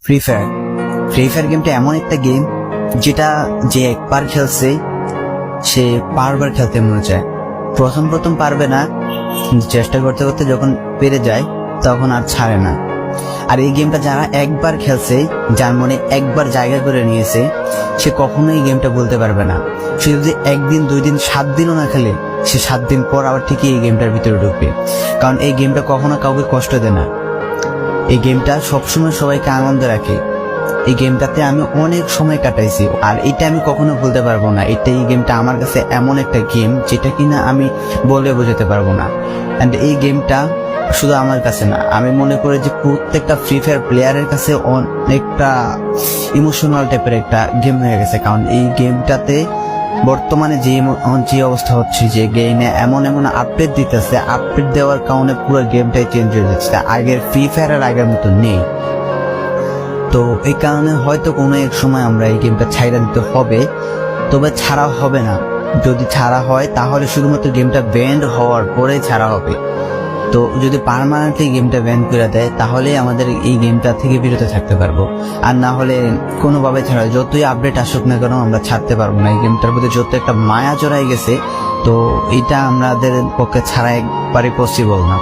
Free fire গেমটা এমন একটা গেম যেটা যে একবার খেলছে সে বারবার খেলতে মনে চায়। প্রথম পারবে না, চেষ্টা করতে করতে যখন পেরে যায় তখন আর ছাড়ে না। আর এই গেমটা যারা একবার খেলছে, যার মনে একবার জায়গা করে নিয়েছে, সে কখনোই এই গেমটা বলতে পারবে না। সে যদি 1 দিন 2 দিন 7 দিনও না খেলে, সে 7 দিন পর আবার ঠিকই এই গেমটার ভিতরে ঢুকবে। কারণ এই গেমটা কখনো কাউকে কষ্ট দেয় না। এই গেমটা সবসময় সবাইকে আনন্দ রাখে। এই গেমটাতে আমি অনেক সময় কাটাইছি, আর এটা আমি কখনো ভুলতে পারবো না। এই গেমটা আমার কাছে এমন একটা গেম যেটা কিনা আমি বলে বোঝাতে পারবো না। অ্যান্ড এই গেমটা শুধু আমার কাছে না, আমি মনে করি যে প্রত্যেকটা ফ্রি ফায়ার প্লেয়ারের কাছে অনেকটা ইমোশনাল টাইপের একটা গেম হয়ে গেছে। কারণ এই গেমটাতে বর্তমানে যে অবস্থা হচ্ছে, যে গেমে এমন আপডেট দিতেছে, আপডেট দেওয়ার কারণে পুরো গেমটাই চেঞ্জ হয়ে যাচ্ছে। আগের ফ্রি ফায়ার আর আগের মতো নেই। তো এই কারণে হয়তো কোনো এক সময় আমরা এই গেমটা ছাইড়া দিতে হবে, তবে ছাড়া হবে না। যদি ছাড়া হয় তাহলে শুধুমাত্র গেমটা ব্যান্ড হওয়ার পরে ছাড়া হবে। তো যদি পার্মানেন্টলি গেমটা ব্যান করে দেয় তাহলে আমাদের এই গেমটা থেকে বিরত থাকতে পারবো। আর না হলে কোনোভাবে ছাড়া, যতই আপডেট আসুক না কেন আমরা ছাড়তে পারবো না। এই গেমটার প্রতি যত একটা মায়া জড়াই গেছে, তো এটা আমাদের পক্ষে ছাড়া একবারে পসিবল না।